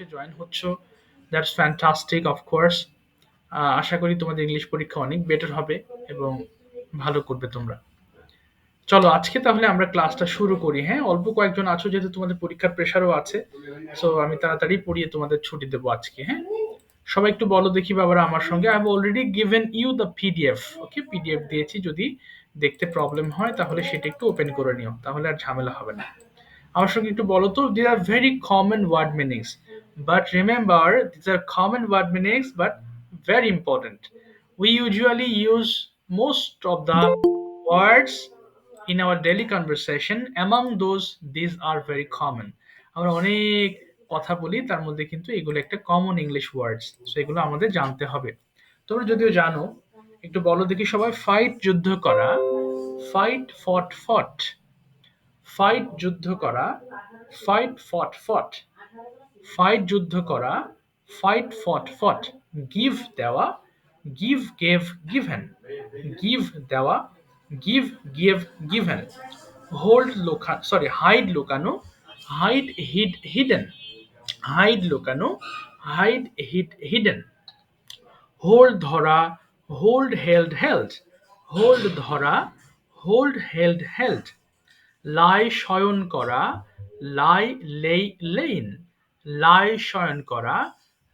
ক্লাসে জয়েন হচ্ছ, that's fantastic of course. আশা করি তোমাদের ইংলিশ পরীক্ষা অনেক বেটার হবে এবং ভালো করবে তোমরা। চলো আজকে তাহলে আমরা ক্লাসটা শুরু করি। হ্যাঁ, অল্প কয়েকজন আছো যেহেতু তোমাদের পরীক্ষার প্রেশারও আছে, সো আমি তাড়াতাড়ি পড়িয়ে তোমাদের ছুটি দেবো আজকে। হ্যাঁ, সবাই একটু বলো দেখি বাবারা আমার সঙ্গে। I have already given you the PDF. Okay, PDF দিয়েছি, যদি দেখতে প্রবলেম হয় তাহলে সেটা একটু ওপেন করে নিও, তাহলে আর ঝামেলা হবে না। আমার সঙ্গে একটু বলো তো, these are very common word meanings, but remember these are common word meanings but very important. We usually use most of the words in our daily conversation. Among those, these are very common. আমরা অনেক কথা বলি, তার মধ্যে কিন্তু এগুলো একটা common English ওয়ার্ডস, so এগুলো আমাদের জানতে হবে। তোমরা যদিও জানো, একটু বলো দেখি সবাই। ফাইট যুদ্ধ করা, ফাইট ফট ফট। ফাইট যুদ্ধ করা, ফাইট ফট ফট। ফাইট যুদ্ধ করা, ফাইট ফট ফট। গিভ দেওয়া, গিভ গেভ গিভেন। গিভ দেওয়া, গিভ গিভ গিভেন। হোল্ড লোকা সরি হাইড লুকানো, হাইড হিড হিডেন। হাইড লুকানো, হাইড হিড হিডেন। হোল্ড ধরা, হোল্ড হেল্ড হেল্ড। হোল্ড ধরা, হোল্ড হেল্ড হেল্ড। লাই শয়ন করা, লাই লেই লেইন। লাই শয়ন করা,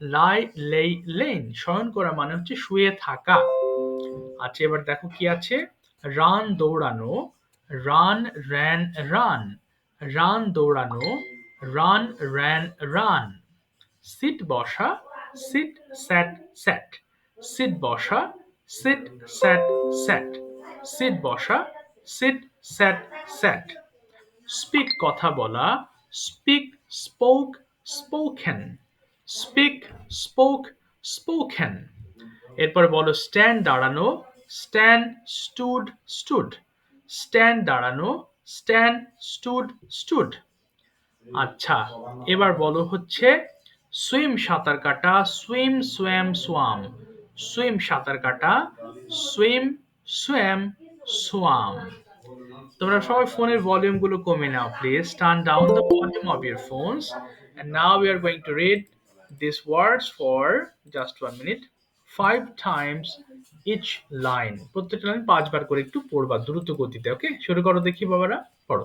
লাই লেই লেইন। শয়ন করা মানে হচ্ছে শুয়ে থাকা। আচ্ছা, এবার দেখো কি আছে। রান দৌড়ানো, রান র্যান রান। রান দৌড়ানো, রান র্যান রান। সিট বসা, সিট স্যাট স্যাট। সিট বসা, সিট স্যাট স্যাট। সিট বসা, সিট স্যাট স্যাট। স্পিক কথা বলা, speak spoke spoken. Speak spoke spoken. এরপর বলো স্ট্যান্ড দাঁড়ানো, স্ট্যান্ড স্টুড স্টুড। স্ট্যান্ড দাঁড়ানো, স্ট্যান্ড স্টুড স্টুড। আচ্ছা, এবার বলো হচ্ছে সুইম সাঁতার কাটা, সুইম সোয়াম সোয়াম। সুইম সাঁতার কাটা, সুইম সোয়াম সোয়াম। তোমরা সবাই ফোনের ভলিউম গুলো কমে নাও please. Turn down the volume of your phones. And now we are going to read these words for just 1 minute, 5 times each line. প্রত্যেকটা line 5 বার করে একটু পড়বা দ্রুত গতিতে। ওকে, শুরু করো দেখি বাবারা, পড়ো।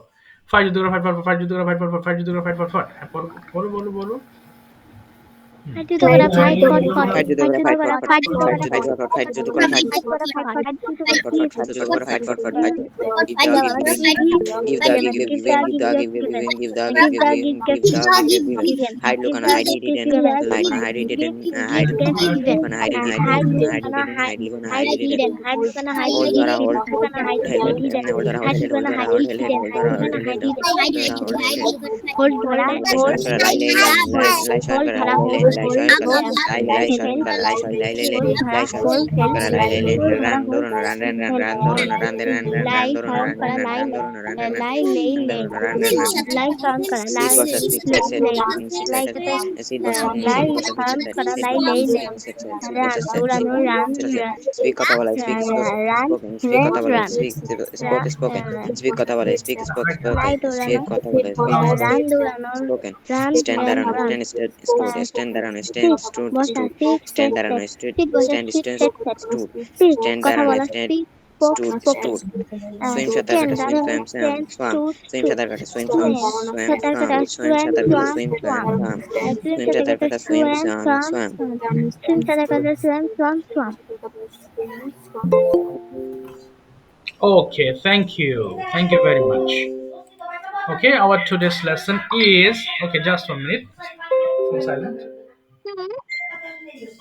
ফাইভ যুদ্ধ ফাইভ ফর ফাইভ যুদ্ধ ফাইভ ফর ফাইভ যুদ্ধ ফাইভ ফর ফর। হ্যাঁ, পড়ো বলো বলো বলো। ফাইট যুদ্ধ করা, ফাইট ফট ফট। ফাইট যুদ্ধ ফাইট করে যুদ্ধ ফাইট করা, ফট ফাইট ফট। যুদ্ধ ফাইট করা, যুদ্ধ করে ফাইট যুদ্ধ করে ফাইট ফাইট করা, ফাইট যুদ্ধ করা, ফট ফট। ফাইট যুদ্ধ করে ফাইট ফট ফট। Fight give the give given. Hide look on hide it hidden. Like on hide it hidden. Hide on hide it hidden. Hide hidden. Hide look on hide it hidden. Hold the hold held and hold the hold held hold held hold the hold held hold ধরা, hold লাই লাই লাই শয় করা লাই লাই শয় করা লাই লাই শয় করা লাই শয় লাই লাই লাই শয় করা লাই লাই run দৌড়ানো run run run run দৌড়ানো run run run run দৌড়ানো run run run দৌড়ানো run run লাই লেই লেই, রান রান রান লাই সাউন্ড করা, সিট লাই বসা সিট লাই সেট লাই সিট বসা লাই সিট বসা সাউন্ড করা, সিট লাই লেই লেই। সিট রান বসা দৌড়ানো, রান স্পিক কথা বলা speak run spoken speak ran কথা বলা run. Speak spoke spoken speak কথা বলা স্পিক স্পোক লাই স্পোকেন দৌড়ানো, স্পিক কথা বলা স্পিক রান দৌড়ানো, স্পোকেন রান স্ট্যান্ড রেন দাঁড়ানো রান। স্ট্যান্ড স্টুড স্ট্যান্ড দাঁড়ানো স্ট্যান্ড সিট স্টুড বসা, স্টুড সিট স্ট্যান্ড সেট দাঁড়ানো সেট। স্টুড সিট বসা, stand sit stand sat sat. Stood sit stand কথা দাঁড়ানো বলা, stand speak spoke stood spoken. Stood swim সাঁতার stand কাটা সুইম দাঁড়ানো, swamp swamp stand swamp stood swim stood. সাঁতার কাটা সুইম সোয়াম সোয়াম সাঁতার সোয়াম কাটা, সুইম সোয়াম সাঁতার কাটা swamp swim swamp swamp. Swamp swim সাঁতার সাঁতার কাটা, কাটা swim swamp swamp swamp swamp swamp. সাঁতার কাটা, swamp swamp swamp. Okay, thank you very much. Okay, our today's lesson is, okay, just 1 minute. Phone silent.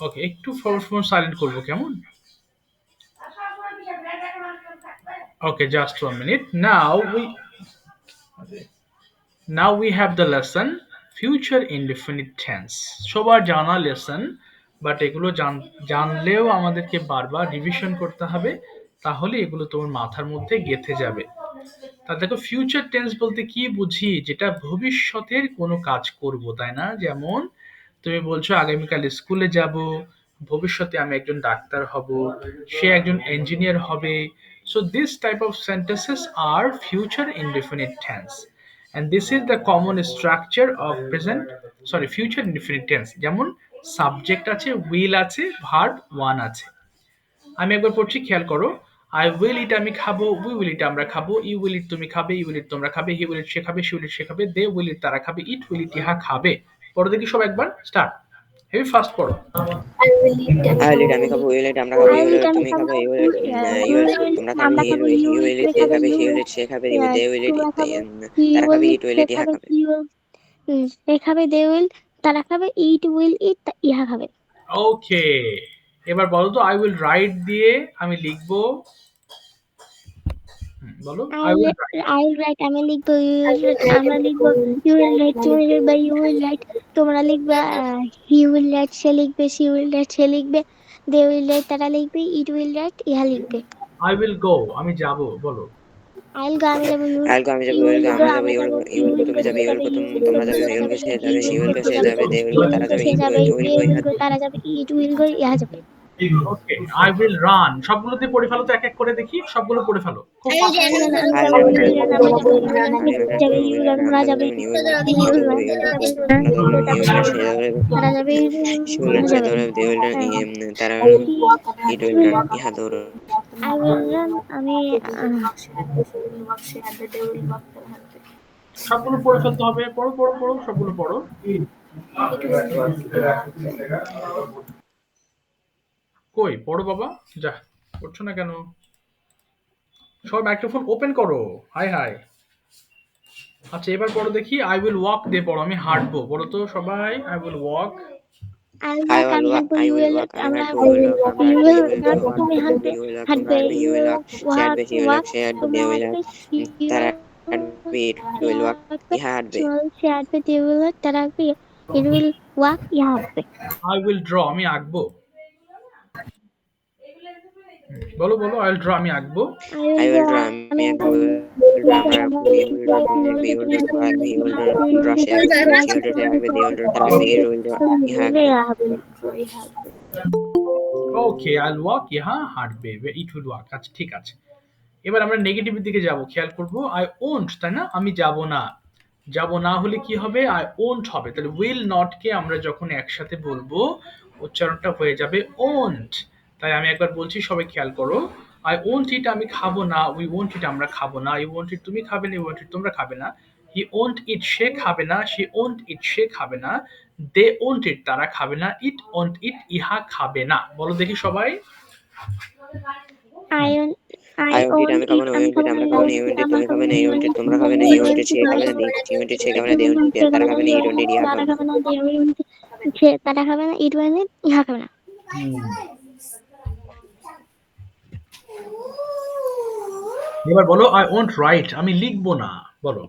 Okay, একটু phone silent করবো কেমন? Okay, just 1 minute. Now we have the lesson future indefinite tense. সবার জানা lesson, but এগুলো জানলেও আমাদেরকে বারবার revision করতে হবে, তাহলে এগুলো তোমার মাথার মধ্যে গেঁথে যাবে। তা দেখো, ফিউচার টেন্স বলতে কি বুঝি? যেটা ভবিষ্যতের কোনো কাজ করব, তাই না? যেমন তুমি বলছো আগামীকাল স্কুলে যাব, ভবিষ্যতে আমি একজন ডাক্তার হব, সে একজন ইঞ্জিনিয়ার হবে। So this type of sentences are future indefinite tense. and this is the common structure of future indefinite tense. যেমন সাবজেক্ট আছে, উইল আছে, ভার্ব ওয়ান আছে। আমি একবার পড়ছি, খেয়াল করো। আই উইল ইট আমি খাবো, উই উইল ইট আমরা খাবো, ইউ উইল ইট তুমি খাবে, ইউ উইল ইট তোমরা খাবে, হি উইল ইট সে খাবে, শি উইল ইট সে খাবে, দে উইল ইট তারা খাবে, ইট উইল ইট ইহা খাবে। পড়ো দেখি সব একবার, স্টার্ট। হেভি ফাস্ট পড়ো। আই উইল ইট আমি খাবো, উইল ইট আমরা খাবো, ইউ উইল ইট তুমি খাবে, you will eat you will eat তোমরা খাবে, আমরা খাবো, ইউ উইল ইট সে খাবে, শি উইল ইট সে খাবে, দে উইল ইট তোমরা খাবে, তারা খাবে, ইট উইল ইট ইহা খাবে। সে খাবে, দে উইল তারা খাবে, ইট উইল ইট ইহা খাবে। ওকে, এবার বলো তো আই উইল রাইট দিয়ে আমি লিখবো, বলো। I will I will write আমি লিখবো, আমরা লিখবো, ইউ উইল রাইট তুমি লিখবে, ইউ উইল রাইট তোমরা লিখবে, হি উইল রাইট সে লিখবে, শি উইল রাইট সে লিখবে, দে উইল রাইট তারা লিখবে, ইট উইল রাইট ইহা লিখবে। আই উইল গো আমি যাব, বলো। আই উইল গো আমি যাবো, আই উইল গো আমি যাবো, ইউ উইল গো আমরা যাবো, ইউ উইল গো তুমি যাবে, ইউ উইল গো তোমরা যাবে, ইউ উইল গো সে যাবে, শি উইল গো সে যাবে, দে উইল গো তারা যাবে, ইট উইল গো ইহা তারা যাবে, ইট উইল গো ইহা যাবে। ওকে, আই উইল রান। সবগুলোতে পড়ে ফেলো তো, এক এক করে দেখি, সবগুলো পড়ে ফেলো খুব fast। তারা যাবে, তারা ইট উইল রান ইহা দৌড়। I will run আমি সবগুলো পড়ে ফেলতে হবে, পড়ো পড়ো পড়ো, সবগুলো পড়ো। কই পড়ো বাবা, যা পড়ছো না কেন? সবাই মাইক্রোফোন ওপেন করো। High high. আচ্ছা এবার পড়ো দেখি, আই উইল ওয়াক দিয়ে পড়ো, আমি হাঁটবো, বলো তো সবাই। I will walk. I will walk আমি হাঁটবো, you will walk তুমি হাঁটবে, you will walk সে হাঁটবে, she will walk সে হাঁটবে, they will walk তারা হাঁটবে, it will walk ইহা হাঁটবে। সে হাঁটবে, they will walk তারা হাঁটবে, it will walk ইহা হাঁটবে। আই উইল ড্র আমি আঁকবো, বলো বলো। আই উইল ড্র আমি আঁকবো। I will draw আমি আঁকবো, আমরা আঁকবো, you will draw তুমি আঁকবে, you will draw আঁকবে, you will draw সে আঁকবে, she will draw আঁকবে, they will draw তারা আঁকবে, it will draw ইহা আঁকবে। ওকে, আই উইল ওয়াক ইহা হাঁটবে, ইট উইল ওয়াক। আচ্ছা ঠিক আছে, এবার আমরা নেগেটিভের দিকে যাব, খেয়াল করবো। আই ওন্ট, তাই না, আমি যাব না। যাব না হলে কি হবে, আই ওন্ট হবে। তাহলে উইল নট কে আমরা যখন একসাথে বলবো উচ্চারণটা হয়ে যাবে ওন্ট। তাই আমি একবার বলছি, সবাই খেয়াল করো। আই ওন্ট ইট আমি খাবো না, উই ওন্ট ইট আমরা খাবো না, ইউ ওন্ট ইট তুমি খাবে না, ইউ ওন্ট ইট তোমরা খাবে না, হি ওন্ট ইট সে খাবে না, শি ওন্ট ইট সে খাবে না, দে ওন্ট ইট তারা খাবে না, ইট ওন্ট ইট ইহা খাবে না। বলো দেখি সবাই। I I want it আমি খাবো না, we want it আমরা খাবো না, you want it তুমি খাবে না, you want it তোমরা খাবে না, you want it সে খাবে না, she want it সে খাবে না, they want it তারা খাবে না, it want it ইহা খাবে না। তারা খাবে না, it want it ইহা খাবে না। এবার বলো, আই ওন্ট রাইট আমি লিখবো না, বলো।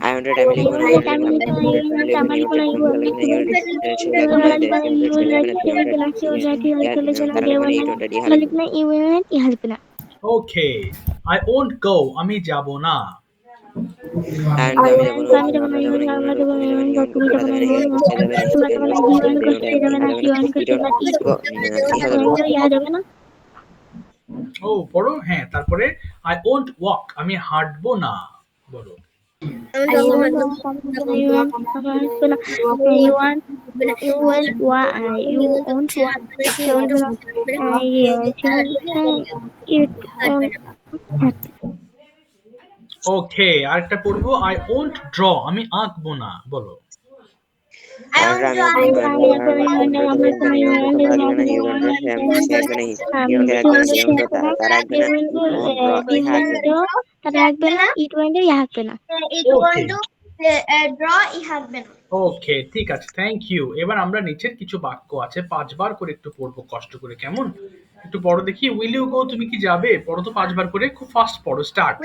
I want it আমি লিখবো না, you want it আমি লিখবো না, you want it তোমরা লিখবে না, you want it সে লিখবে না, they want it সে লিখবে না, you want it তারা লিখবে না, it want it ইহা লিখবে না। you want it ইহা লিখবে না। ওকে, আই ওন্ট গো আমি যাব না। and আমি যাবো না, আমরা যাবো না, আমরা যাবো না, you want it তারা যাবে না, you want it সে যাবে না, ইহা যাবে না। ও পড়ো, হ্যাঁ। তারপরে আই ওন্ট ওয়াক আমি হাঁটবো না, বলো। ওকে, আরেকটা পড়বো, আই ওন্ট ড্র আমি আঁকবো না, বলো। ওকে ঠিক আছে, থ্যাংক ইউ। এবার আমরা নিচের কিছু বাক্য আছে 5 বার করে একটু পড়বো কষ্ট করে, কেমন? একটু পড়ো দেখি। উইল ইউ গো তুমি কি যাবে, পড়ো তো 5 বার করে, খুব ফাস্ট পড়ো, স্টার্ট।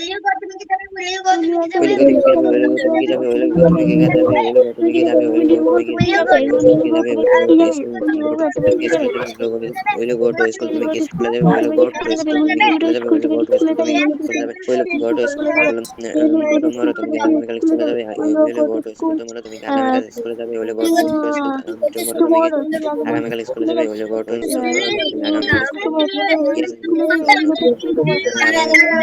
আগামীকাল স্কুলে যাবে, Yes, I go to school. Yes, I go.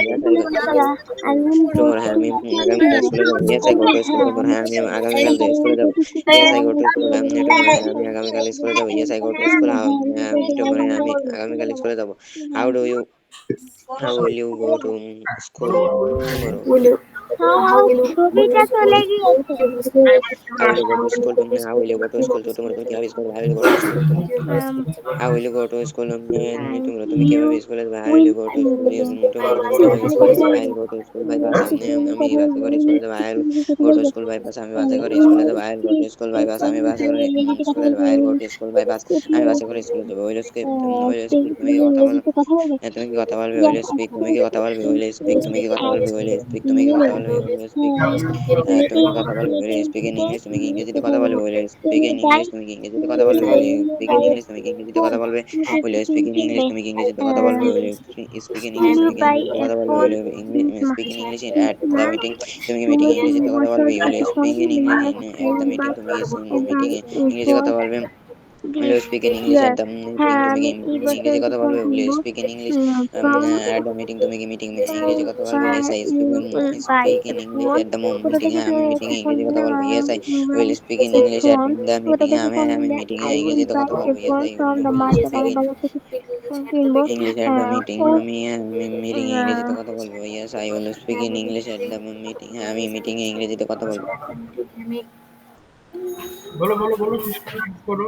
Tomorrow আমি আগামীকাল স্কুলে যাব। Yes, I go to school. tomorrow আমি আগামীকাল স্কুলে যাব। Yes, I go to school. tomorrow আমি আগামীকাল স্কুলে যাব। Yes, I go to school. tomorrow আমি আগামীকাল স্কুলে যাব। How do you How will you go to school tomorrow? ছবিটা চলে গিয়েছে। How will you go to school tomorrow? How will you go to school tomorrow? তুমি কিভাবে স্কুলে যাবে? How will you go to school tomorrow? How will you go to school tomorrow? তুমি you কিভাবে স্কুলে যাবে? How will will you go to school tomorrow? তুমি কিভাবে স্কুলে যাবে? I will go to school by bus. আমি বাসে করে স্কুলে যাব। I will go to school by bus. আমি বাসে করে স্কুলে যাব। I will go to school by bus. আমি বাসে করে স্কুলে যাব। I will go to school by bus. আমি বাসে করে স্কুলে যাব। Will speak তুমি কি কথা বলো? কথা বলবে। তুমি কি কথা বলবে? Will speak তুমি কি কথা বলবে? Will speak তুমি কি কথা বলবে? Will speak তুমি কি কথা বলবে? Will speak তুমি কি কথা বলবে? Will speak in English তুমি কি ইংরেজিতে কথা বলবে? Will speak in English তুমি কি ইংরেজিতে কথা বলবে? Will speak in English তুমি কি ইংরেজিতে কথা বলবে? Will speak in English তুমি কি ইংরেজিতে কথা বলবে? Will speak in English Will you তুমি কি buy ইংরেজিতে a কথা বলবে? phone Will speak in English at the meeting তুমি কি you মিটিং will ইংরেজিতে কথা বলবে? Will speak in English at the meeting তুমি কি মিটিং ইংরেজি কথা বলবে? Will you speak in English at the meeting তুমি কি ইংরেজি কথা বলবে? Will you speak in English from at the meeting তুমি কি মিটিং ইংরেজি কথা বলবে? Yes, I speak in English at the meeting আমি মিটিং এ ইংরেজি কথা বলবো। Yes, I will speak in English at the meeting আমি মিটিং এ ইংরেজিতে কথা বলবো। Yes, I will speak in English at the meeting আমি মিটিং এ ইংরেজিতে কথা বলবো। Yes, I will speak in English at the meeting আমি মিটিং এ ইংরেজিতে কথা বলবো। বলো বলো বলো, শেষ করো শেষ করো।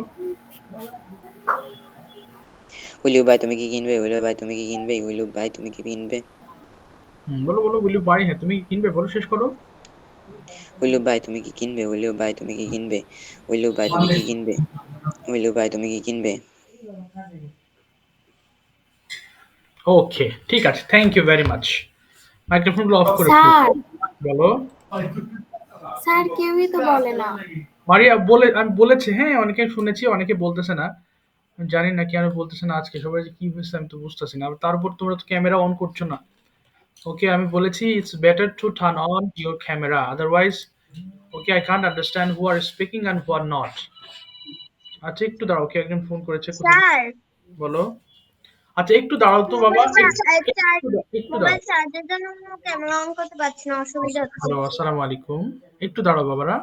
Will you buy তুমি কি কিনবে? Will you buy তুমি কি কিনবে? Will you buy তুমি কি কিনবে? বলো বলো, উইল ইউ বাই, হ্যাঁ তুমি কি কিনবে, বলো শেষ করো। Will you buy তুমি কি কিনবে? Will you buy তুমি কি কিনবে? Will you buy তুমি কি কিনবে? Will you buy তুমি কি কিনবে? ওকে, ঠিক আছে, থ্যাংক ইউ ভেরি মাচ। মাইক্রোফোনগুলো অফ করে দিও। স্যার বলো। স্যার কেউই তো বলে না। মারিয়া বলে, আমি বলেছি, হ্যাঁ অনেকে শুনেছি, অনেকে বলতেছে না। আমি জানি না কেন বলতেছে না আজকে, সবাই যে কি হয়েছে আমি তো বুঝতেছি না। আর তার উপর তোমরা তো ক্যামেরা অন করছো না। ওকে, আমি বলেছি it's better to turn on your camera, otherwise okay I can't understand who are speaking and who are not. আচ্ছা একটু দাঁড়াও, কে একজন ফোন করেছে, কোথায়? স্যার বলো। আচ্ছা একটু দাঁড়াও তো বাবা, একটু দাঁড়াও। মোবাইল চার্জের জন্য ক্যামেরা অন করতে পারছি না, অসুবিধা হচ্ছে। হ্যালো, আসসালামু আলাইকুম। একটু দাঁড়াও বাবারা।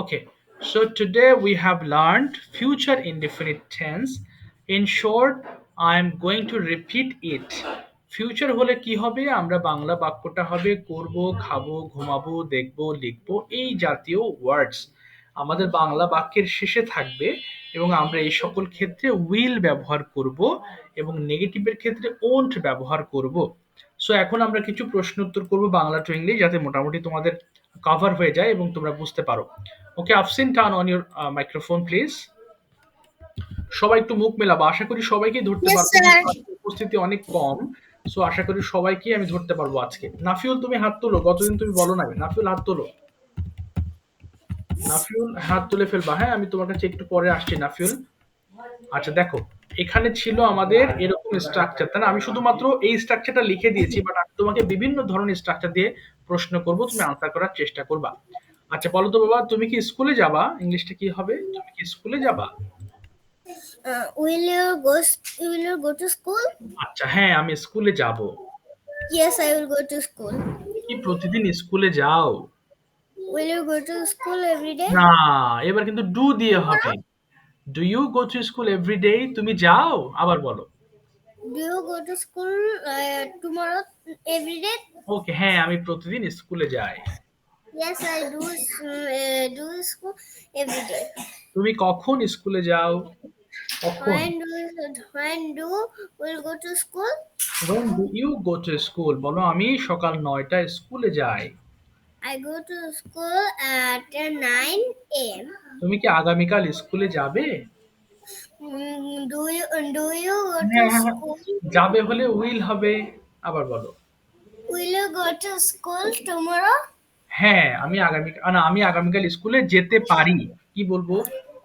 Okay, so today we have learned future indefinite tense. In short, I am going to repeat it. Future হলে কি হবে, আমরা বাংলা বাক্যটা হবে করব, খাবো, ঘুমাবো, দেখবো, লিখবো, এই জাতীয় ওয়ার্ডস আমাদের বাংলা বাক্যের শেষে থাকবে এবং আমরা এই সকল ক্ষেত্রে উইল ব্যবহার করব এবং নেগেটিভের ক্ষেত্রে ওন্ট ব্যবহার করব। সো এখন আমরা কিছু প্রশ্ন উত্তর করব বাংলা টু ইংলিশ, যাতে মোটামুটি তোমাদের কভার হয়ে যায় এবং তোমরা বুঝতে পারো। Okay, Afsin, turn on your microphone please. সবাই একটু মুখ মেলাবো, আশা করি সবাইকেই ধরতে Yes, পারবো। sir. উপস্থিতি অনেক কম, সো আশা করি সবাইকেই আমি ধরতে পারবো আজকে। নাফিউল তুমি হাত তোলো, গতদিন তুমি বলো নাই। নাফিউল হাত তোলো, নাফিউল হাত তুলে ফেলবা, হ্যাঁ আমি তোমার কাছে একটু পরে আসছি নাফিউল। আচ্ছা দেখো, এখানে ছিল আমাদের এরকম স্ট্রাকচার, তাই না? আমি শুধুমাত্র এই স্ট্রাকচারটা লিখে দিয়েছি, বাট আমি তোমাকে বিভিন্ন ধরনের স্ট্রাকচার দিয়ে প্রশ্ন করব, তুমি আনসার করার চেষ্টা করবা। আচ্ছা বলো তো বাবা, তুমি কি স্কুলে যাবা? ইংলিশটা কি হবে? তুমি কি স্কুলে যাবা? Will you go to school? আচ্ছা হ্যাঁ, আমি স্কুলে যাব। Yes, I will go to school. তুমি কি প্রতিদিন স্কুলে যাও? Will you go to school every day? না, এবার কিন্তু ডু দিয়ে হবে। Do you go to school every day? তুমি যাও, আবার বলো। Do you go to school tomorrow every day? ওকে, হ্যাঁ আমি প্রতিদিন স্কুলে যাই। Yes, I do school every day. তুমি কখন স্কুলে যাও? কখন? When do will go to school? When do you go to school? বলো, আমি সকাল 9টায় স্কুলে যাই। I go to school at 9 a.m. তুমি কি আগামীকাল স্কুলে যাবে? Do you go to হ্যাঁ, হ্যাঁ, হ্যাঁ। school? যাবে হলে উইল হবে, আবার বলো। Will you go to school tomorrow? হ্যাঁ, আমি আগামীকাল স্কুলে যেতে পারি। কি বলবো?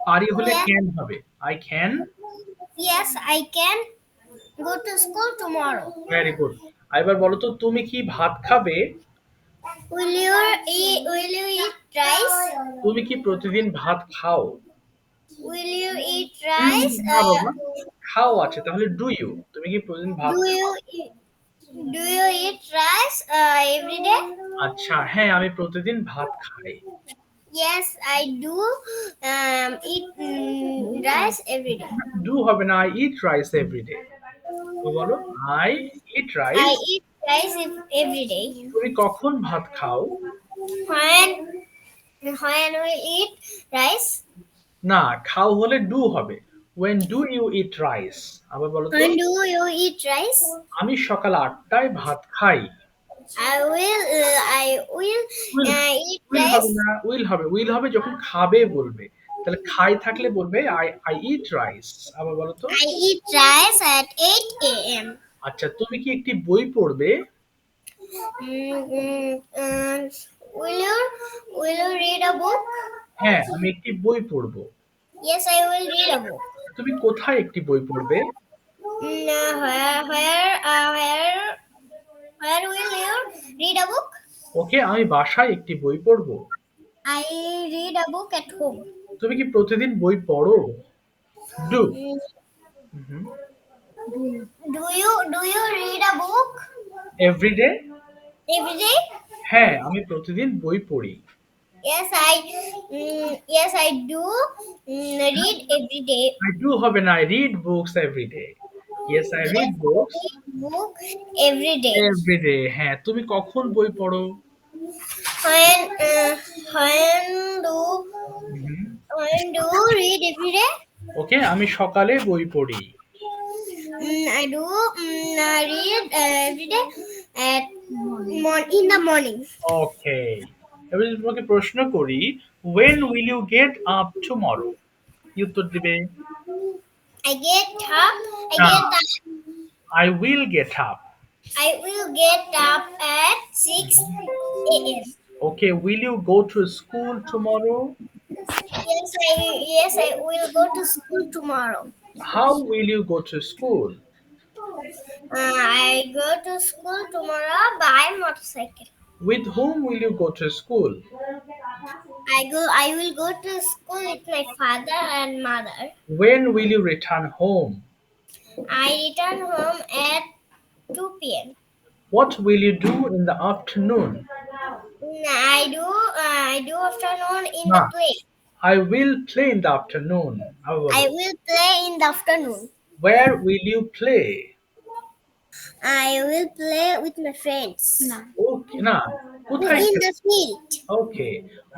পারি হলে Yes, ক্যান হবে। I can। yes, I can go to school tomorrow. Very good. এবার বলো তো, তুমি কি ভাত খাবে? Will you eat rice? তুমি কি প্রতিদিন ভাত খাও? Will you eat rice? না বাবা, খাও আছে, তাহলে ডু ইউ, তুমি কি প্রতিদিন ভাত Do খাও? you eat, do you eat rice every day? আচ্ছা, হ্যাঁ আমি প্রতিদিন ভাত খাই। Yes, I do eat rice every day. Do হবে না, আই ইট রাইস এভরিডে। তো বলো, I eat rice. I eat rice every day. তুমি কখন ভাত খাও? When we eat rice. না, খাও হলে ডু হবে। When do you eat rice? আবার বলো তো। When do you eat rice? আমি সকাল 8টায় ভাত খাই। I will will eat will হবে rice. না, উইল হবে যখন খাবে বলবে। তাহলে খাই থাকলে বলবে আই ইট রাইস। আবার বলো তো। I eat rice at 8 a.m. আচ্ছা, তুমি কি একটি বই পড়বে? Will you read a book? হ্যাঁ, আমি একটি বই পড়বো। Yes, I will read a book. তুমি কোথায় একটি বই পড়বে? Where will you read a book? ওকে, আমি বাসায় একটি বই পড়বো। I read a book at home. তুমি কি প্রতিদিন বই পড়ো? Do. Mm, do you read a book everyday? every day? হ্যাঁ, আমি প্রতিদিন বই পড়ি। Yes, I do read every day. I do হবে না, I read books everyday. Yes, I read Yes, I books read book every day. Everyday. হ্যাঁ, তুমি কখন বই পড়ো? When when do hmm. when do you read every day? ওকে, আমি সকালে বই পড়ি। I do read every day at in the morning. ওকে, এবার যদি তোমাকে প্রশ্ন করি, when will you get up tomorrow? কি উত্তর দিবে? I get up. I না, get up. I will get up. I will get up at 6 a.m. Okay, will you go to school tomorrow? Yes, I will go to school tomorrow. How will you go to school? I go to school tomorrow by motorcycle. With whom will you go to school? I will go to school with my father and mother. When will you return home? I return home at 2 p.m. What will you do in the afternoon? I do afternoon in না, the play. I will play in the afternoon. আবার বলো। I will play in the afternoon. Where will you play? I will play with my friends. Okay, না, কোথায়? In the field. Okay,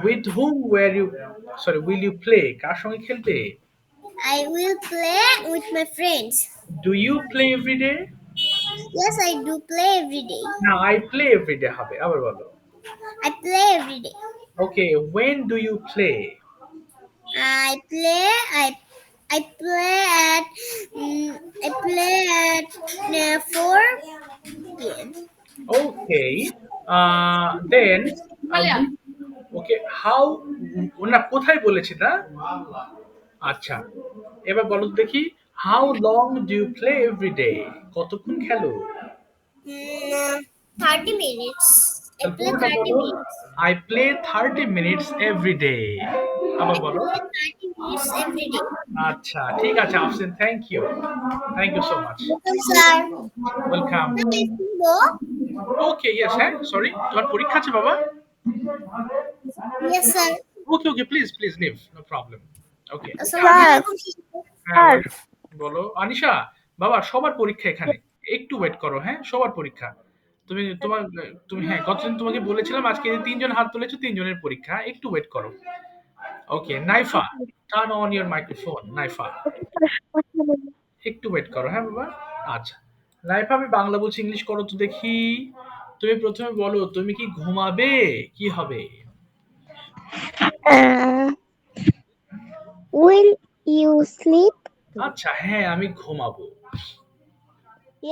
with whom will you play? কার সঙ্গে খেলবে? I will play with my friends. Do you play every day? Yes, I do play every day. না, I play every day হবে। আবার বলো। I play every day. Okay, when do you play? I play. I play at. I play at 4 p.m. Okay, then okay, how না কোথায় বলেছি না? আচ্ছা, এবার বলো তো দেখি, how long do you play every day? কতক্ষণ খেলো? 30 minutes. I তাহলে play পুরোটা 30 বলো। minutes. I play 30 minutes every day. আবার I বলো। play 30 minutes every day. আচ্ছা, ঠিক আছে Afsin, thank you. Thank you so much. Welcome, sir. Welcome. Okay, yes, হ্যাঁ, সরি, তোমার পরীক্ষা আছে বাবা? Yes, sir. Okay okay, please please leave, no problem. Okay, Assalamualaikum, sir. হ্যাঁ বলো। আনিশা, বাবা সবার পরীক্ষা এখানে, একটু ওয়েট করো, হ্যাঁ সবার পরীক্ষা। তুমি হ্যাঁ, গতদিন তোমাকে বলেছিলাম আজকে যে 3 জন হাত তুলেছো, 3 জনের পরীক্ষা, একটু ওয়েট করো। ওকে, নাইফা, টার্ন অন ইওর মাইক্রোফোন। নাইফা, একটু ওয়েট করো, হ্যাঁ বাবা। আচ্ছা, নাইফা, আমি বাংলা বলছি, ইংলিশ করো তো দেখি। তুমি প্রথমে বলো, তুমি কি ঘুমাবে? কি হবে? Will you sleep? আচ্ছা, হ্যাঁ আমি ঘুমাবো।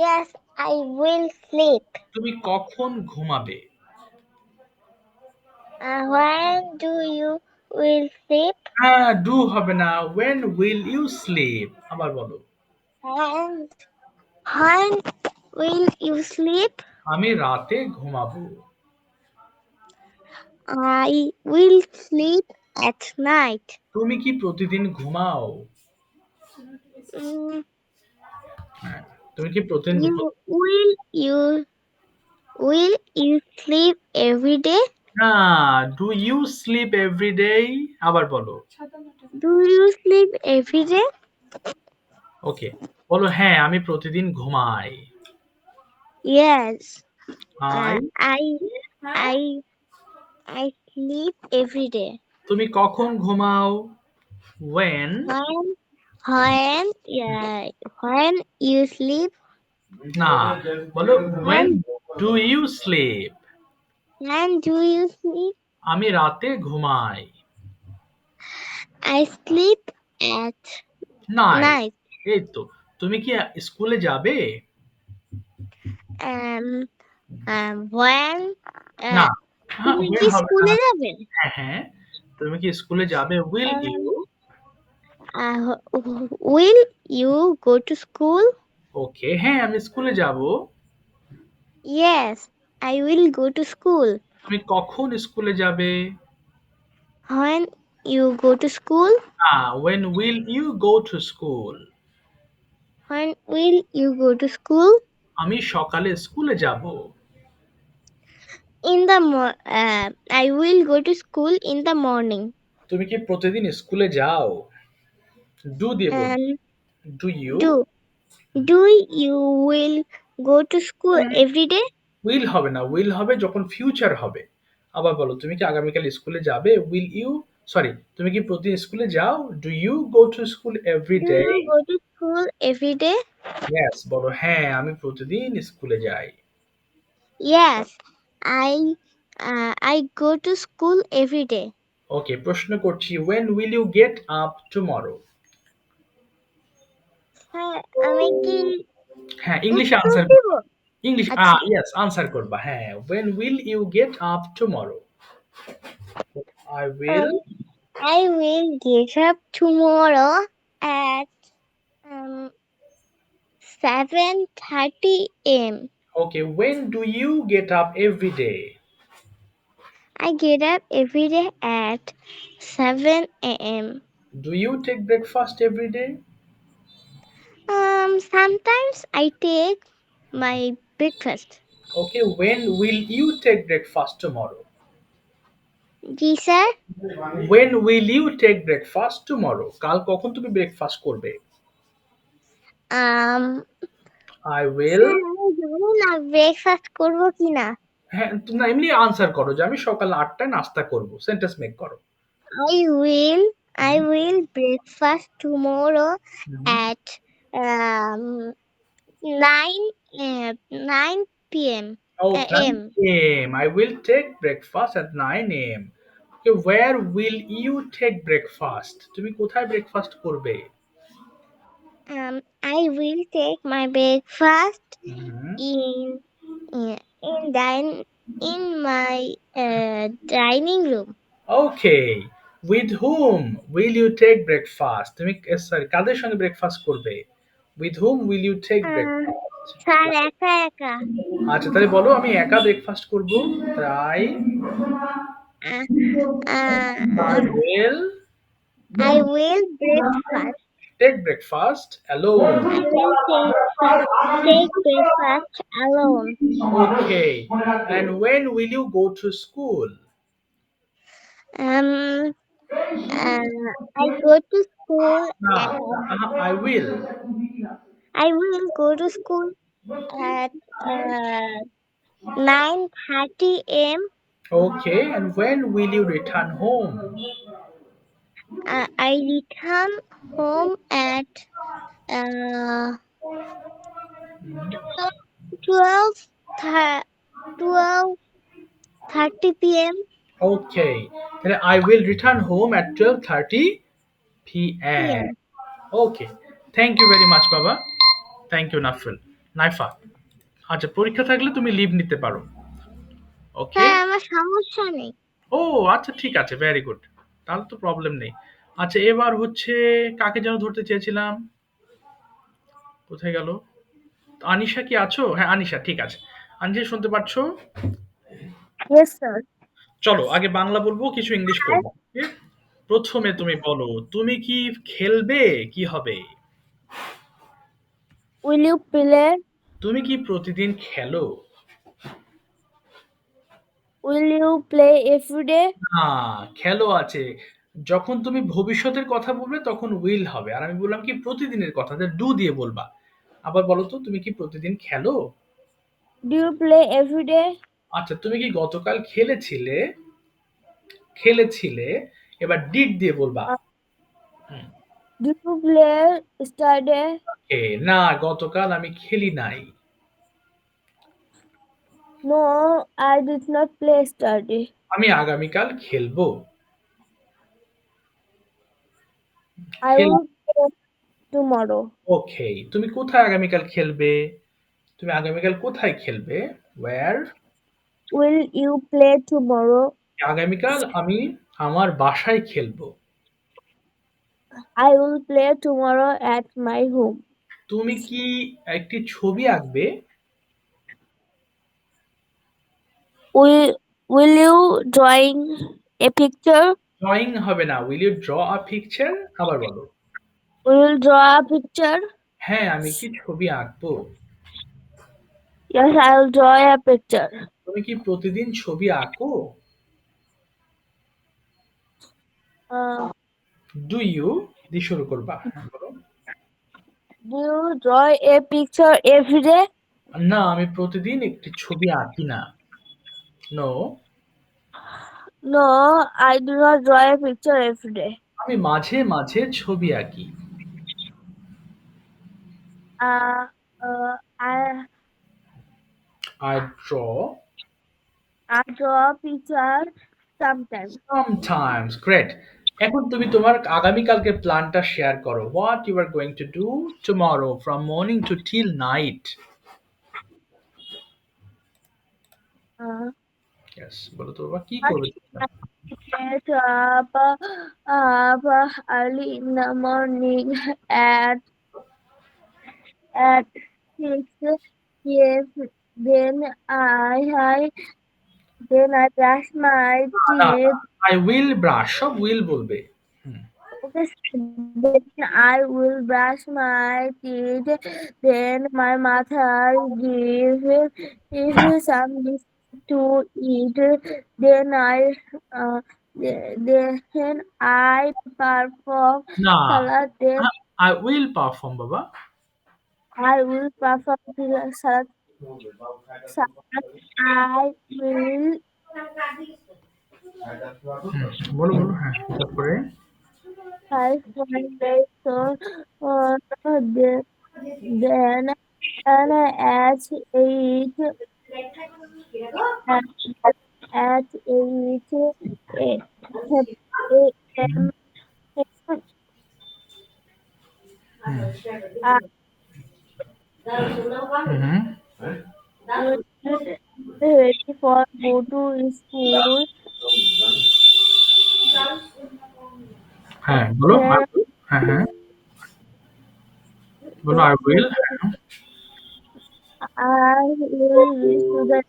Yes, I will sleep. তুমি কখন ঘুমাবে? When do you will sleep? হ্যাঁ, ডু হবে না, when will you sleep? আবার বলো। And when will you sleep? আমি রাতে ঘুমাবো। I will sleep at night. তুমি কি প্রতিদিন ঘুমাও? Mm, হ্যাঁ, তুমি কি প্রতিদিন You you will you sleep every day? না, do you sleep every day? আবার বলো। Do you sleep every day? ওকে, বলো হ্যাঁ আমি প্রতিদিন ঘুমাই। Yes. I I I sleep every day. তুমি কখন ঘুমাও? When When you sleep, না, বলো when when do you sleep? when do you sleep? আমি রাতে ঘুমাই। I sleep at নাই, night. এই তো। তুমি কি স্কুলে যাবে? Um when না, তুমি when কি হবে না। স্কুলে যাবেন? হ্যাঁ, হ্যাঁ। তুমি কি স্কুলে যাবে? Will Um, you? will you go to school? ওকে, হ্যাঁ আমি স্কুলে যাব। Yes, I will go to school. তুমি কখন স্কুলে যাবে? When you go to school? না, when will you go to school? When will you go to school? আমি সকালে স্কুলে যাব। I will go to school in the morning. তুমি কি প্রতিদিন স্কুলে যাও? ডু দিয়ে বলবো। And do you? do you will go to school every day? Will হবে না, উইল হবে যখন ফিউচার হবে। আবার বলো, তুমি কি আগামীকাল স্কুলে যাবে? উইল ইউ, সরি, তুমি কি প্রতিদিন স্কুলে যাও? Do you go to school every Do day? you go to school every day? Yes, বলো হ্যাঁ আমি প্রতিদিন স্কুলে যাই। Yes, I go to school every day. ওকে, প্রশ্ন করছি, when will you get up tomorrow? হ্যাঁ, আমি কি হ্যাঁ, ইংলিশে উত্তর আনসার, দিব? ইংলিশ আচ্ছা। ইয়েস আনসার করবা। হ্যাঁ, when will you get up tomorrow? I will. I will get up tomorrow at 7:30 a.m. Okay, when do you get up every day? I get up every day at 7 a.m. Do you take breakfast every day? Sometimes I take my breakfast. Okay, when will you take breakfast tomorrow? G sir. When will you take breakfast tomorrow? কাল কখন তুমি breakfast করবে? Um, I will. Sir আমি জানি না breakfast করবো কিনা। হ্যাঁ, না এমনি আনসার করো যে আমি সকাল 8টায় নাস্তা করব। সেন্টেন্স মেক করো। I will breakfast tomorrow at um 9 p.m. Oh, a.m. 9 a.m. I will take breakfast at 9 a.m. Okay, where will you take breakfast? তুমি কোথায় ব্রেকফাস্ট করবে? I will take my breakfast hmm, in in my dining room. Okay. With whom will you take breakfast? তুমি sorry কাদের সঙ্গে breakfast করবে? With whom will you take breakfast? Sir একা একা। আচ্ছা তাহলে বলো আমি একা ব্রেকফাস্ট করব। তাই Uh, I will I will breakfast. take breakfast alone. I will take breakfast alone. Okay. And when will you go to school? Um, I go to school. I will. I will go to school at 9:30 a.m. Okay. And when will you return home? I return home at 12:30 p.m. Okay. Then I will return home at 12:30 p.m. p.m. Okay. Thank you very much, Baba. Thank you, Nafil. নাইফা। আচ্ছা, পরীক্ষা থাকলে তুমি leave নিতে পারো। ওকে? Sir আমার সমস্যা নেই। ও আচ্ছা ঠিক আছে, ভেরি গুড। তাহলে তো প্রবলেম নেই। আচ্ছা এবার হচ্ছে কাকে যেন ধরতে চেয়েছিলাম? কোথায় গেল? আনিশা কি আছো? হ্যাঁ, আনিশা ঠিক আছে। আনিশা শুনতে পাচ্ছো? Yes, sir. চলো আগে বাংলা বলবো, কিছু ইংলিশ করবো। ওকে? প্রথমে তুমি বলো, তুমি কি খেলবে? কি হবে? Will you play? তুমি কি প্রতিদিন খেলো? Will you play every day? না, খেলো আছে। যখন তুমি ভবিষ্যতের কথা বলবে তখন উইল হবে। আর আমি বললাম কি প্রতিদিনের কথা, ডু দিয়ে বলবা। আবার বলো তো তুমি কি প্রতিদিন খেলো? Do you play every day? আচ্ছা, তুমি কি গতকাল খেলেছিলে? খেলেছিলে। এবার ডিড দিয়ে বলবা। Uh, hmm. do you play yesterday? না, গতকাল আমি খেলি নাই। No, I did not play yesterday. আমি আগামীকাল খেলবো। I খেল will play tomorrow. ওকে। তুমি কোথায় আগামীকাল খেলবে? তুমি আগামীকাল কোথায় খেলবে? Where? Will you play tomorrow? আগামীকাল আমি আমার বাসায় খেলবো। I will play tomorrow at my home. তুমি কি একটি ছবি আঁকবে? Will you drawing a picture? Drawing হবে না। Will you draw a picture? আবার বলো। Will you draw a picture? হ্যাঁ, আমি কি ছবি আঁকবো? Yes, I will draw a picture. তুমি কি প্রতিদিন ছবি আঁকো? Uh, ডু ইউ দিয়ে শুরু করবা। হ্যাঁ, বলো। do you draw a picture every day? না, আমি প্রতিদিন একটি ছবি আঁকি না। No. No, I do not draw a picture every day. আমি মাঝে মাঝে ছবি আঁকি। Uh, I I draw draw a picture sometimes. sometimes. Great. এখন তুমি তোমার আগামীকালকের প্ল্যানটা শেয়ার করো। What you are going to do tomorrow from morning to till night? Uh, Yes, বলো তো বাবা কি I করবে? get up early in the morning at 6 p.m. Then I brush my না, teeth. I will brush, সব will বলবে। হুম। Okay, then I will brush my teeth. Then my mother give some biscuit to eat. Then uh, then I perform না, salad. Then I will perform বাবা। I will perform the salad. I will বলো বলো হ্যাঁ তারপরে five my so then and at 8 a.m. I hmm will ready for go to school. হ্যাঁ বলো Then হ্যাঁ হ্যাঁ বলো I will I will reach to the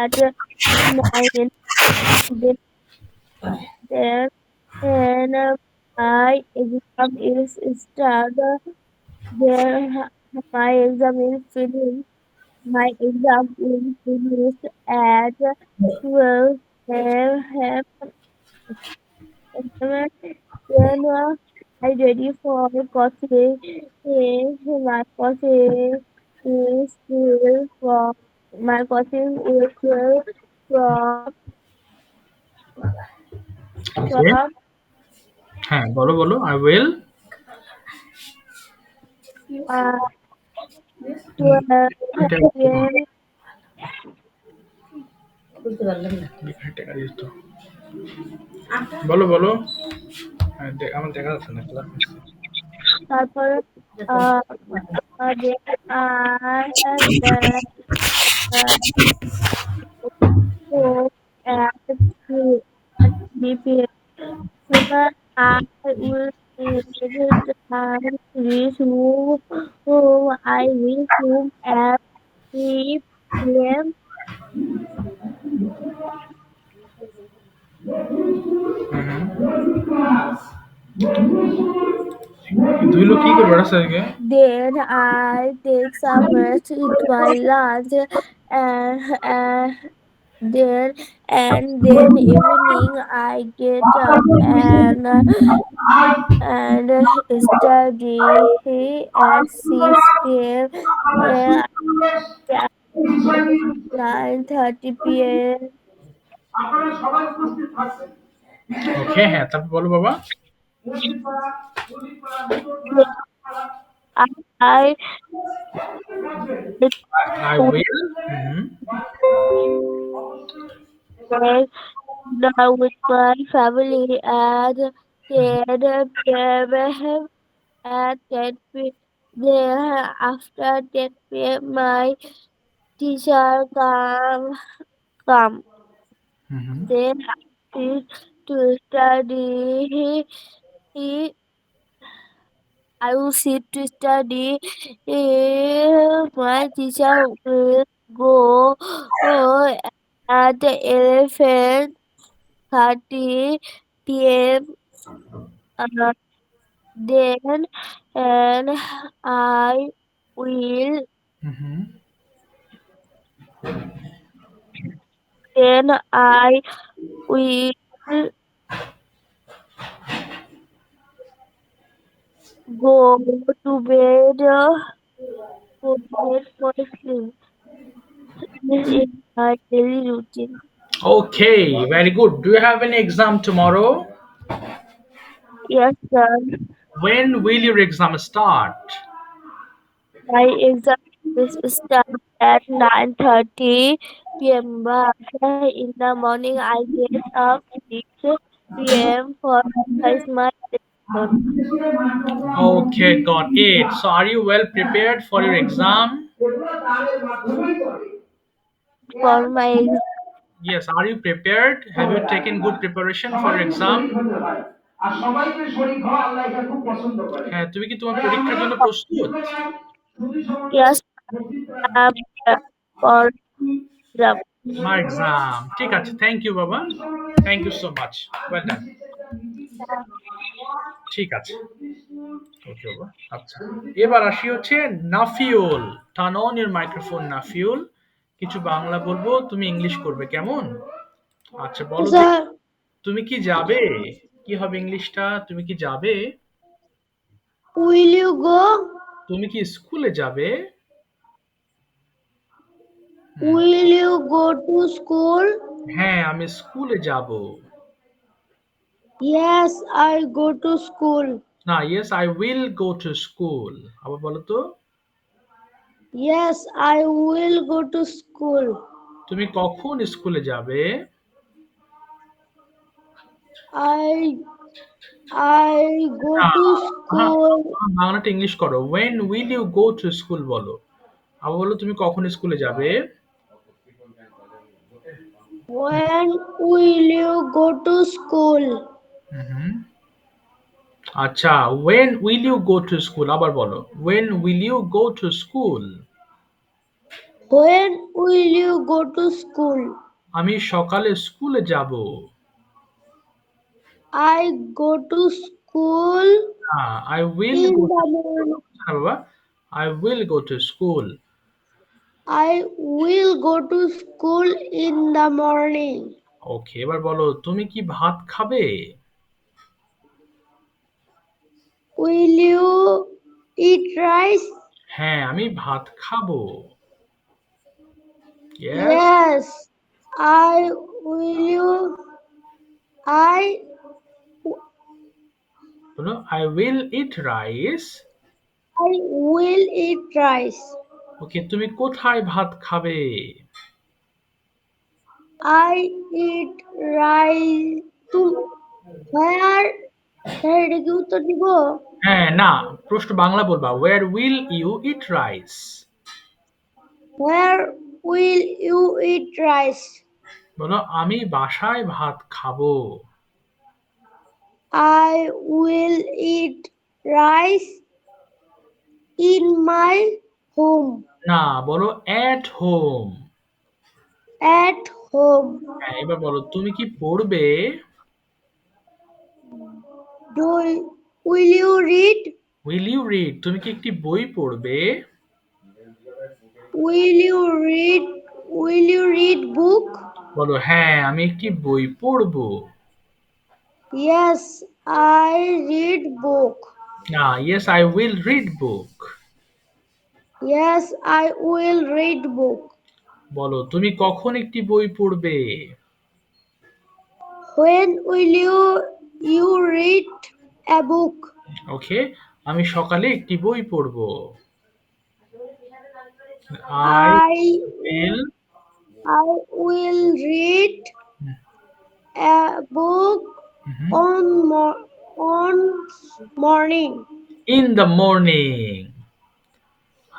at 9. Then my exam is started. Then my exam is finished. My exam is finished at 12 a.m. Then I ready for coffee. My coffee is still from my coffee is still okay from হ্যাঁ বলো বলো I will 12 এটা p.m. বলো বলো হ্যাঁ, আমার দেখা যাচ্ছে না ক্লাস তারপর আহ then go at 3 p.m. Then I will reach home. I reach home at 3 p.m. ধুইলো কি করবে রাস্তাকে? Then I take some rest, eat my lunch, and then evening I get up and study at 6 p.m. At 9:30 p.m. ওকে, হ্যাঁ, তারপর বলো বাবা। I, I I will। Hmm. spend now with my family at 10 p.m. At 10 p.m. Then after 10 p.m. my teacher come. Hmm. Then I sit to study. He, I will sit to study. My teacher will go at 11:30 p.m. Uh, then and I will hmm. then I will go to bed. Go to bed for sleep. This is my daily routine. Okay, very good. Do you have any exam tomorrow? Yes, sir. When will your exam start? My exam is start at 9:30 p.m. But in the morning I get up 6 p.m. for my lesson. Okay, got it. So, are you well prepared for your exam? For my exam. Yes, are you prepared? Have you taken good preparation for your exam? হ্যাঁ, তুমি কি তোমার পরীক্ষার জন্য প্রস্তুত? Yes, I'm prepared for exam. My exam। ঠিক আছে, thank you বাবা। Thank you so much. Well done. ঠিক আছে। ওকে বাবা। আচ্ছা। এবার আসি হচ্ছে Nafiul. Turn on your microphone Nafiul. কিছু বাংলা বলবো, তুমি ইংলিশ করবে, কেমন? আচ্ছা, বলো দেখি, Sir, তুমি কি যাবে? কি হবে ইংলিশটা? তুমি কি যাবে? will you go? তুমি কি স্কুলে যাবে? হুম। Will you go to school? হ্যাঁ, আমি স্কুলে যাব। Yes, I go to school. না, yes I will go to school. আবার বলো তো। Yes, I will go to school. তুমি কখন স্কুলে যাবে? I I go না, to হ্যাঁ, school বাংলাটা ইংলিশ করো। When will you go to school বলো। আবার বলো, তুমি কখন স্কুলে যাবে? when will you go to school? হুম। আচ্ছা, when will you go to school আবার বলো। When will you go to school? When will you go to school? আমি সকালে স্কুলে যাব। I go to school না, I will in go to the school। morning. হ্যাঁ বাবা, I will go to school। I will go to school in the morning. ওকে, এবার বলো, তুমি কি ভাত খাবে? Will you eat rice? হ্যাঁ, আমি ভাত খাবো। Yes. Yes. I will you I বলো, I will eat rice। I will eat rice. ওকে, তুমি কোথায় ভাত খাবে? I eat rice to where এটা কি উত্তর দিব? হ্যাঁ, না, প্রশ্ন বাংলা বলবা। Where will you eat rice? Where will you eat rice? বলো, আমি বাসায় ভাত খাবো। I will eat rice in my home. না, বলো at home। At home. হ্যাঁ, এবার বলো, তুমি কি পড়বে? Do will you read? Will you read, তুমি কি একটি বই পড়বে? Will you read book? বলো হ্যাঁ আমি একটি বই পড়বো। Yes, I read book. না, yes I will read book. Yes, I will read book. বলো তুমি কখন একটি বই পড়বে? When will you read a book? ওকে, আমি সকালে একটি বই পড়বো। I I will I will read a book on morning. In the morning.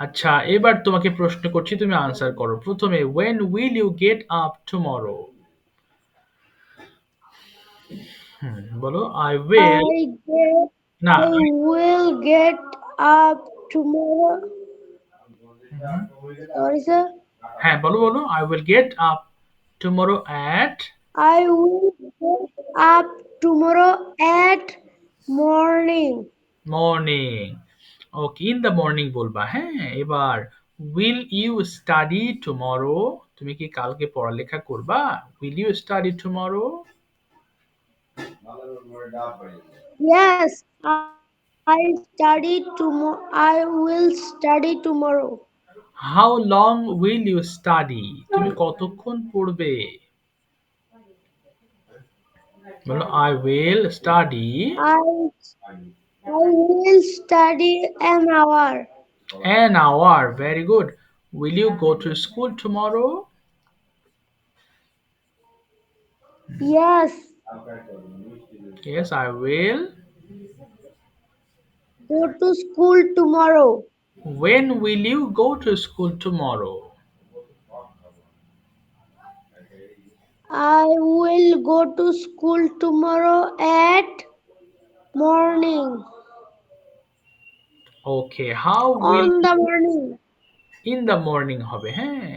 আচ্ছা এবার তোমাকে প্রশ্ন করছি, তুমি আনসার করো। প্রথমে when will you get up tomorrow? বলো I will। না I will get up tomorrow. Sorry, sir. হ্যাঁ বলো বলো I will get up tomorrow at I will get up tomorrow at morning. Morning. Okay, in the morning বলবা। হ্যাঁ এবার will you study tomorrow? তুমি কি কালকে পড়ালেখা করবা? will you study tomorrow? Yes, I study tomorrow. I will study tomorrow. how long will you study? তুমি কতক্ষণ পড়বে? বলো I will study I will study an hour. an hour. Very good. Will you go to school tomorrow? Yes, Yes I will. go to school tomorrow. When will you go to school tomorrow? I will go to school tomorrow at morning. Okay, how will On the morning. in the morning হবে। হ্যাঁ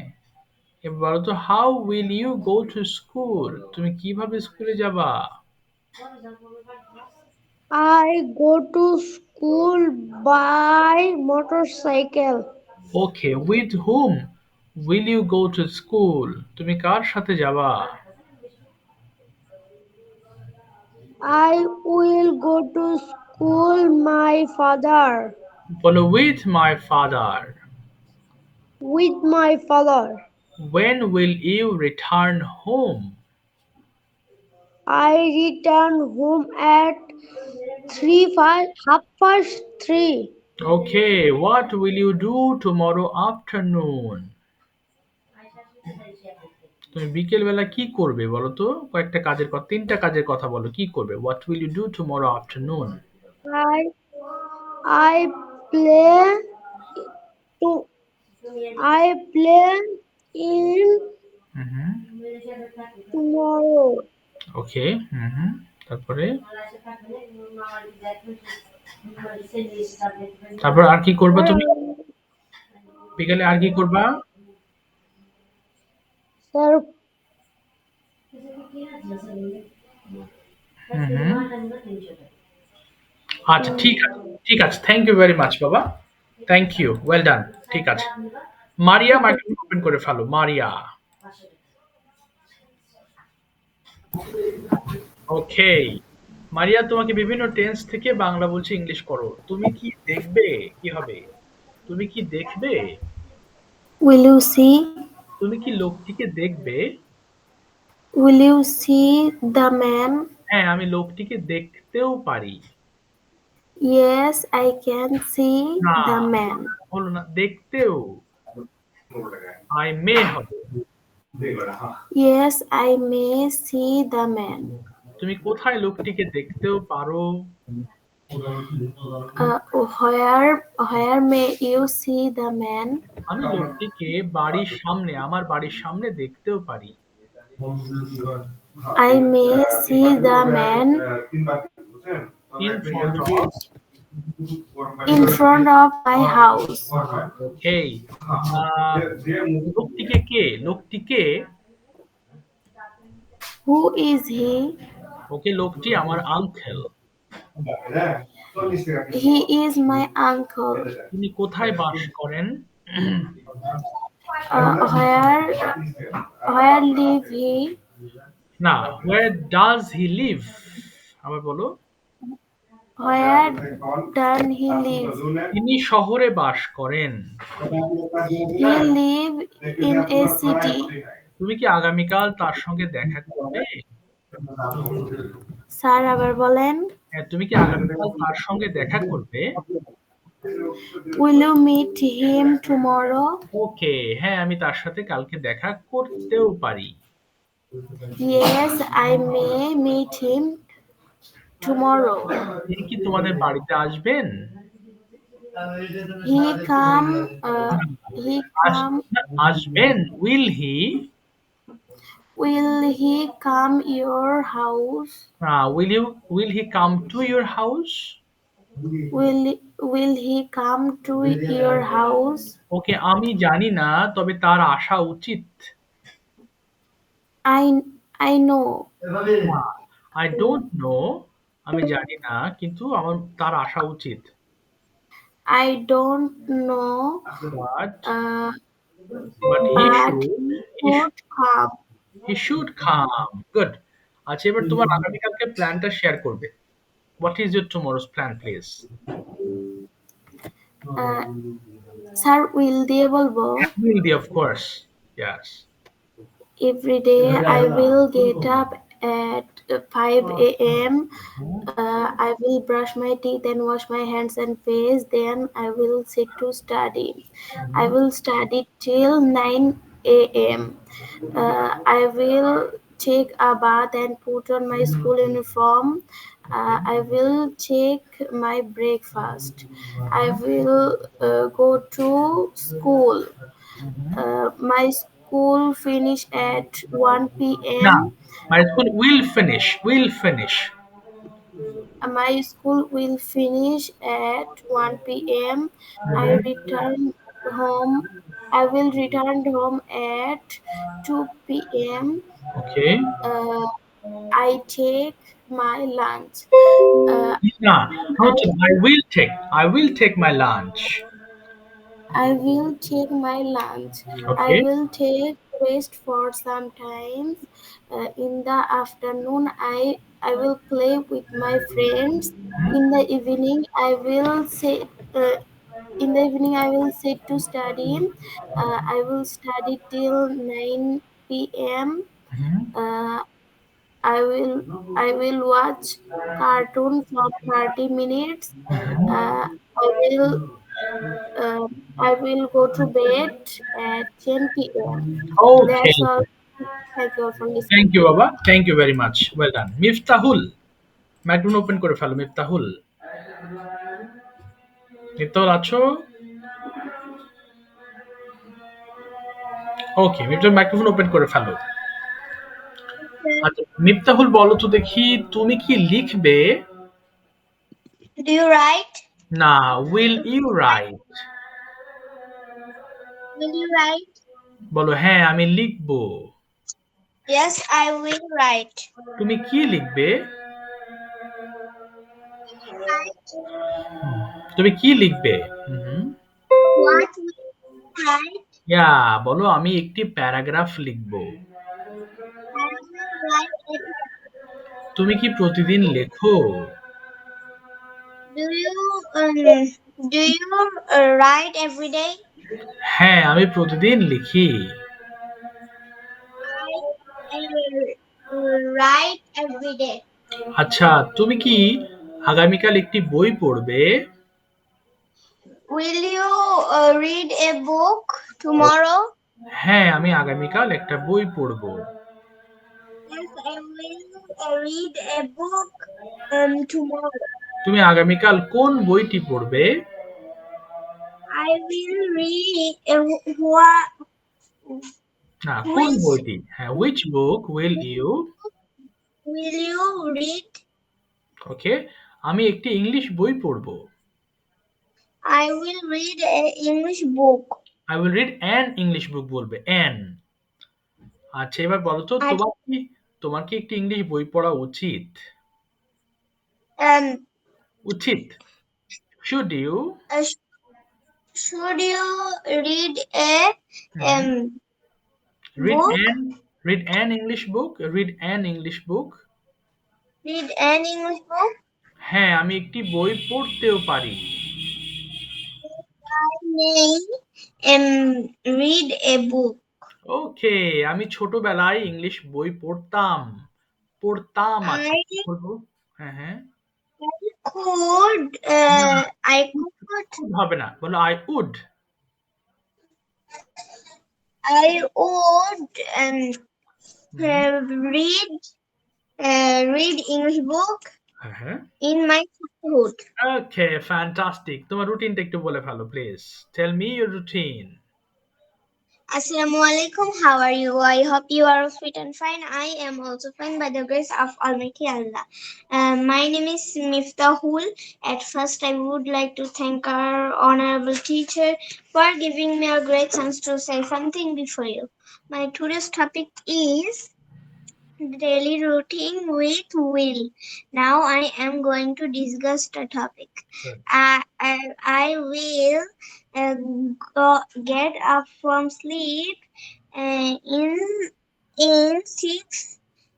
এবার বলো তো how will you go to school? তুমি কিভাবে স্কুলে যাবা? I go to school by motorcycle. Okay, with whom will you go to school? তুমি কার সাথে যাবা? I will go to school my father. বলো with my father. With my father. When will you return home? I return home at 3:30. Okay, what will you do tomorrow afternoon? তুমি বিকেল বেলা কি করবে বলো তো? কয়েকটা কাজের কথা, তিনটা কাজের কথা বলো, কি করবে? What will you do tomorrow afternoon? I I play to I play in hmm, tomorrow. ওকে, তারপরে তারপর আর কি করবা তুমি? বিকেলে আর কি করবা? Sir, হুম, আচ্ছা ঠিক আছে, ঠিক আছে, থ্যাংক ইউ ভেরি মাচ বাবা, থ্যাংক ইউ, ওয়েল ডান। ঠিক আছে, মারিয়া মাইক্রোফোন ওপেন করে ফেলো। মারিয়া। ওকে, মারিয়া তোমাকে বিভিন্ন টেন্স থেকে বাংলা বলছে ইংলিশ করো। তুমি কি দেখবে? কি হবে? তুমি কি দেখবে? Will you see? তুমি কি লোকটিকে দেখবে? Will you see the man? হ্যাঁ আমি লোকটিকে দেখতেও পারি। Yes, I can see না the man. হলো না, দেখতেও। আই মে হবে। Yes, I may see the man. তুমি কোথায় লোকটিকে দেখতেও পারো? Uh, where may you see the man? আমি লোকটিকে বাড়ির সামনে, আমার বাড়ির সামনে দেখতেও পারি। I may see the man in front of. in front of my house. ওকে, লোকটিকে কে? লোকটিকে, Who is he? ওকে লোকটি আমার uncle. He is my uncle. তিনি কোথায় বাস করেন? Where live he? না, where does he live? আবার বলো। Where does he live? তিনি শহরে বাস করেন। He live in a city. তুমি কি আগামীকাল তার সঙ্গে দেখা করবে? স্যার আবার বলেন। হ্যাঁ, তুমি কি আগামীকাল তার সঙ্গে দেখা করবে? Will you meet him tomorrow? ওকে, হ্যাঁ আমি তার সাথে কালকে দেখা করতেও পারি। Yes, I may meet him tomorrow. তিনি কি তোমাদের বাড়িতে আসবেন? He come. আসবেন, will he? Will he come your house? Will he come to your house? Will he come to your house? ওকে, আমি জানি না, তবে তার আসা উচিত। I know. I don't know, আমি জানি না, কিন্তু তার আসা উচিত। I don't know. But But he he should come. should come. Good. আচ্ছা, এবার তোমার আগামীকালকে প্ল্যানটা শেয়ার করবে। What is your tomorrow's plan, please? Sir, will দিয়ে বলবো? Will be, of course. Yes. Every day I will get up at 5 a.m. I will brush my teeth and wash my hands and face. Then I will sit to study. I will study till 9 a.m. I will take a bath and put on my school uniform. I will take my breakfast. I will go to school. My school finish at 1 Now, p.m. my school will finish. My school will finish at 1 p.m. I will return home at 2 p.m. Okay. I take my lunch. Nah, I will take my lunch. I will take my lunch. I Okay. will take rest for some time. In the afternoon, I will play with my friends. In the evening, I will sit. I will sit to study. I will study till 9 p.m. Mhm. I will watch cartoon for 30 minutes. I will go to bed at 10 p.m. Okay. That's all. Thank you all for listening. Thank you, Baba. Thank you very much. Well done. Miftahul, microphone open করে ফেলো। মিফতাহুল আছো? ওকে, Miftahul microphone open করে ফেলো। আচ্ছা, মিফতাহুল বলো তো দেখি, তুমি কি লিখবে? Do you write? না, will you write? Will you write? বলো হ্যাঁ আমি লিখবো। Yes, I will write. তুমি কি লিখবে? তুমি কি লিখবে? What will you write? ইয়া, বলো আমি একটি প্যারাগ্রাফ লিখবো। I will write it. তুমি কি প্রতিদিন লেখো? Do you write every day? হ্যাঁ, আমি প্রতিদিন লিখি। I write every day. আচ্ছা, তুমি কি আগামীকাল একটি বই পড়বে? Will you read a book tomorrow? হ্যাঁ, আমি আগামীকাল একটা বই পড়বো। Yes, I will read a book tomorrow. তুমি আগামীকাল কোন বইটি পড়বে? I will read what? না, কোন বইটি? হ্যাঁ, which book will you? Will you read? ওকে, আমি একটি ইংলিশ বই পড়বো। I will read an English book. I will read an English book বলবে, an। আচ্ছা, এবার বলো তো তোমার কি একটি ইংলিশ বই পড়া উচিত? Um, উচিত। Should you? Uh, sh- should you read a Mhm. Read book? an English book. Read an English book. Read an English book? হ্যাঁ, আমি একটি বই পড়তেও পারি। I may read a book. ওকে, আমি ছোটবেলায় ইংলিশ বই পড়তাম। পড়তাম আছে। I কি বলবো? হ্যাঁ, হ্যাঁ। could না, I could could হবে না। বলো I would. I would hmm, read read English book হ্যাঁ, হ্যাঁ। in my childhood. Okay, fantastic. তোমার রুটিনটা একটু বলে ফেলো please. Tell me your routine. Assalamu alaikum. How are you? I hope you are fit and fine. I am also fine by the grace of Almighty Allah. My name is Miftahul. At first, I would like to thank our honorable teacher for giving me a great chance to say something before you. My today's topic is daily routine with will. Now I am going to discuss the topic. I will get up from sleep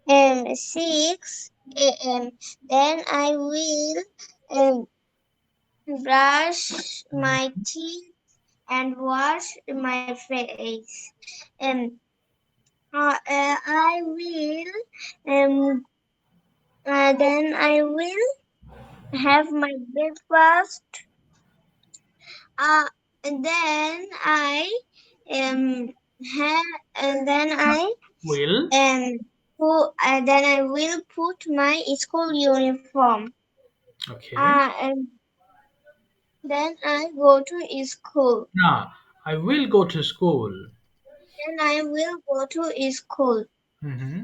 in 6 a.m. Then I will um, brush my teeth and wash my face. Um, I will then I will have my breakfast. And then I have and then I Will. then I will put my school uniform. Okay. And then I go to school. না, I will go to school. Then I will go to school. হুম।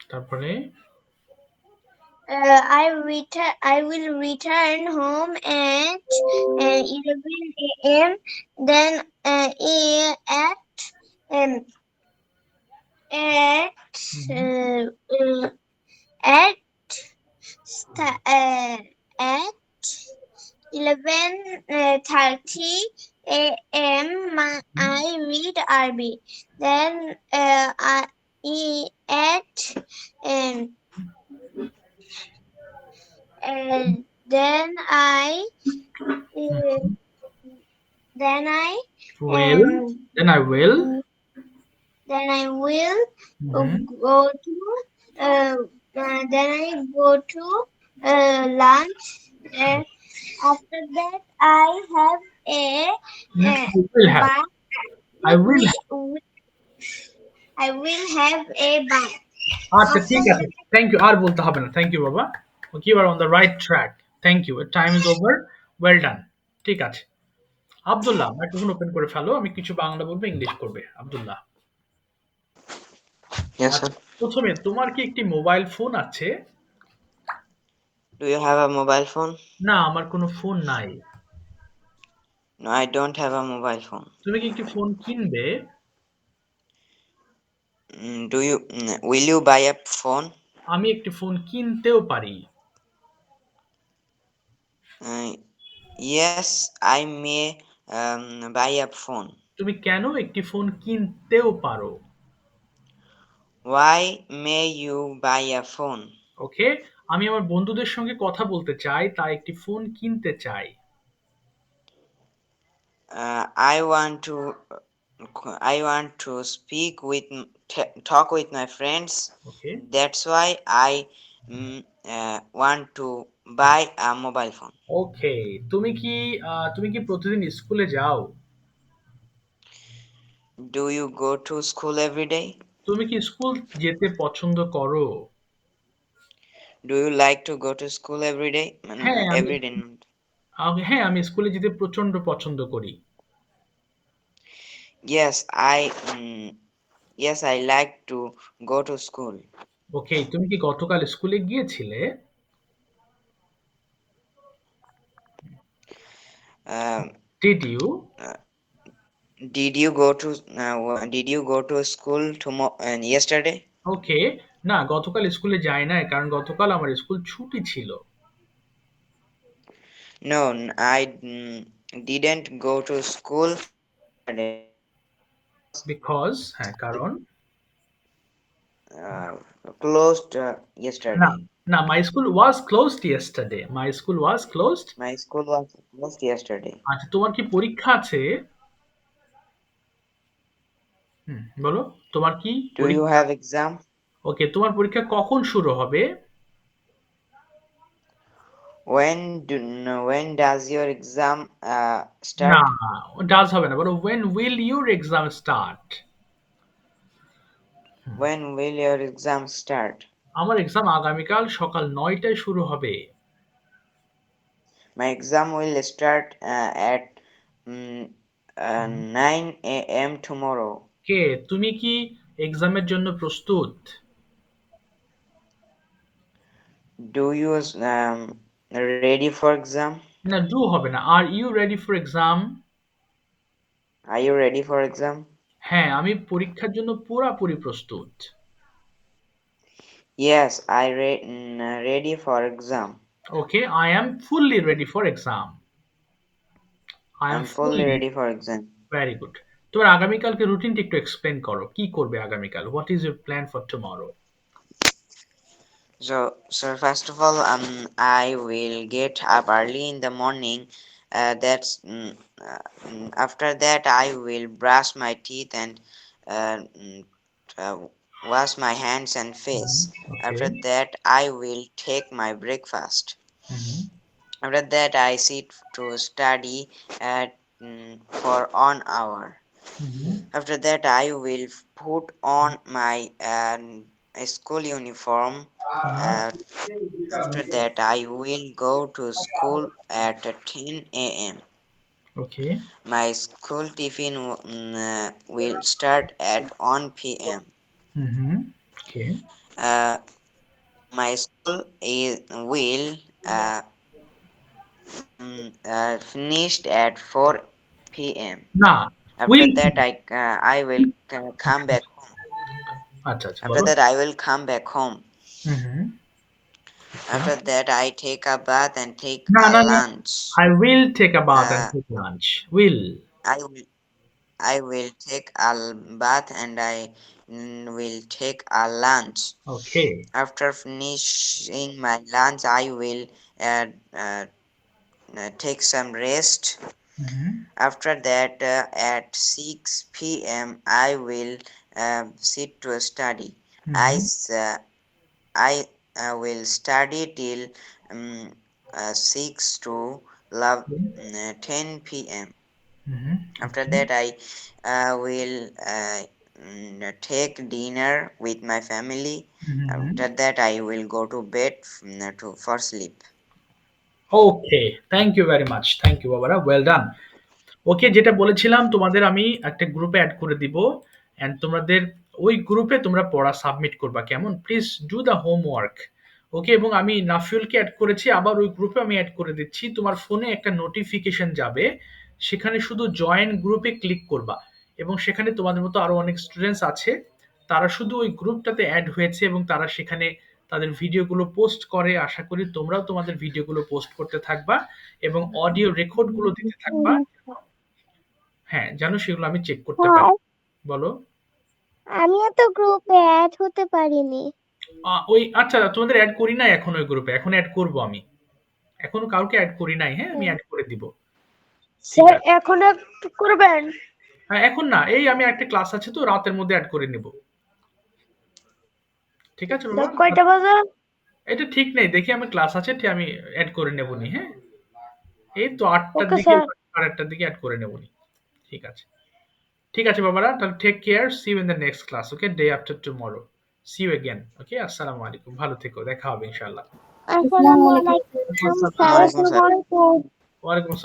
তারপরে? I will return home at 11 a.m. Then um, at hmm. at at 11:30 a.m. I read Arabic. Then at um, then I uh, then I Will. Then I will. then I will hmm. go to then I go to lunch. After that, I have a I will have. bath. I will have. I will have a bath. আচ্ছা, After ঠিক আছে। Thank you. আর বলতে হবে না। Thank you বাবা। Okay, you are on the right track. Thank you. Time is over. Well done. ঠিক আছে। Abdullah, microphone open করে ফেলো। আমি কিছু বাংলা বলবো, ইংলিশ করবে। আব্দুল্লাহ। Yes, আচ্ছা, sir. প্রথমে তোমার কি একটি মোবাইল ফোন আছে? Do you have a mobile phone? না, আমার কোনো ফোন নাই। No, I don't have a mobile phone. তুমি কি একটি ফোন কিনবে? Will you buy a phone? আমি একটি ফোন কিনতেও পারি। Uh, yes, I may buy a phone. তুমি কেন একটি ফোন কিনতেও পারো? Why may you buy a phone? ওকে, আমি আমার বন্ধুদের সঙ্গে কথা বলতে চাই, তাই একটি ফোন কিনতে চাই। I want to speak with talk with my friends. Okay, That's why I want to buy a mobile phone. ওকে। তুমি কি প্রতিদিন স্কুলে যাও? Do you go to school every day? তুমি কি স্কুল যেতে পছন্দ করো? Do you like to go to school every day? হ্যাঁ, Every day. আমি স্কুলে যেতে প্রচন্ড পছন্দ করি। Yes, I like to go to school. ওকে, তুমি কি গতকাল স্কুলে গিয়েছিলে? Um, did you? did you go to school tomorrow yesterday? Okay, না, গতকাল স্কুলে যাই নাই, কারণ গতকাল আমার স্কুল ছুটি ছিল। No, I didn't go to school today. Because, হ্যাঁ, কারণ Uh, closed না, yesterday. না, my school was closed yesterday. My school was closed. My school was closed yesterday. আচ্ছা, তোমার কি পরীক্ষা আছে? বলো, তোমার কি Do you পরীক্ষা? have exam? ওকে, তোমার পরীক্ষা কখন শুরু হবে? When does your exam না, start? ডাজ হবে না, বলো when will your exam start? When will your exam start? আমার এক্সাম আগামীকাল সকাল 9টায় শুরু হবে। My exam will start at 9 a.m. tomorrow. কে, তুমি কি এক্সামের জন্য প্রস্তুত? Do you ready for exam? না, ডু হবে না। Are you ready for exam? Are you ready for exam? হ্যাঁ, আমি পরীক্ষার জন্য পুরাপুরি প্রস্তুত। Yes, ready for exam. Okay, I am fully ready for exam. I am I'm fully fully. ready for exam. Very good. তোমার আগামীকালকে রুটিনটা একটু এক্সপ্লেন করো, কি করবে আগামীকাল? What is your plan for tomorrow? So first of all, I will get up early in the morning. After that, I will brush my teeth and uh, mm, uh, wash my hands and face. Okay. After that, I will take my breakfast. Hmm. After that, I sit to study for 1 hour. Hmm. After that, I will put on my school uniform. Uh, After that, I will go to school at 10 a.m. Okay. My school tiffin will start at 1 p.m. Hmm. Okay. Uh, my school will finished at 4 p.m. না, After will. that, I will come back home. আচ্ছা, আচ্ছা, After বলো। that, I will come back home. Hmm. After that, I take a bath and take না, a না, না। lunch. I will take a bath and Uh, take lunch. Will. I will I will take a bath and I will take a lunch. Okay. After finishing my lunch, I will uh, uh, take some rest. Mm-hmm. After that, at 6 p.m., I will sit to study. Mm-hmm. I will study till 6 to 10 p.m. Mm-hmm. After Okay. that, I will take dinner with my family. Mm-hmm. After that, I will go to bed for sleep. Okay, thank you very much. Thank you বাবারা, well done. Okay, যেটা বলেছিলাম তোমাদের, আমি একটা গ্রুপে add করে দিব, and তোমাদের ওই গ্রুপে তোমরা পড়া সাবমিট করবা, কেমন? Please do the homework. Okay, এবং আমি নাফিউলকে অ্যাড করেছি, আবার ওই গ্রুপে আমি অ্যাড করে দিচ্ছি। তোমার ফোনে একটা নোটিফিকেশন যাবে, সেখানে শুধু জয়েন গ্রুপে ক্লিক করবা, এবং সেখানে তোমাদের মতো আরো অনেক স্টুডেন্টস আছে, তারা শুধু ওই গ্রুপটাতে অ্যাড হয়েছে এবং তারা সেখানে তাদের ভিডিওগুলো পোস্ট করে। আশা করি তোমরাও তোমাদের ভিডিওগুলো পোস্ট করতে থাকবা এবং অডিও রেকর্ড গুলো দিতে থাকবা। হ্যাঁ, যেন সেগুলো আমি চেক করতে পারি। হ্যাঁ, বলো। আমিও তো গ্রুপে অ্যাড হতে পারিনি। ওই আচ্ছা, তোমাদের অ্যাড করি নাই এখন ওই গ্রুপে, এখন অ্যাড করব আমি। এখনো কাউকে অ্যাড করি নাই, হ্যাঁ, আমি অ্যাড করে দিব। ঠিক স্যার আছে। এখন একটু করবেন? হ্যাঁ, এখন না, এই আমি একটা ক্লাস আছে তো, রাতের মধ্যে অ্যাড করে নিব। ঠিক আছে বাবা? কয়টা বাজে? এটা ঠিক নেই, দেখি আমি ক্লাস আছে, ঠিক আমি অ্যাড করে নেব নি। হ্যাঁ, এই তো 8টার ওকে দিকে, স্যার। 8:30টার দিকে অ্যাড করে নেব নি। ঠিক আছে। ঠিক আছে বাবারা, তাহলে take care, see you in the next class. Okay, day after tomorrow. See you again. Okay, আসসালামু আলাইকুম, ভালো থেকো, দেখা হবে ইনশাআল্লাহ। আসসালামু আলাইকুম স্যার। Walaikum salam. আসসালামু আলাইকুম। ওয়ালাইকুম আসসালাম।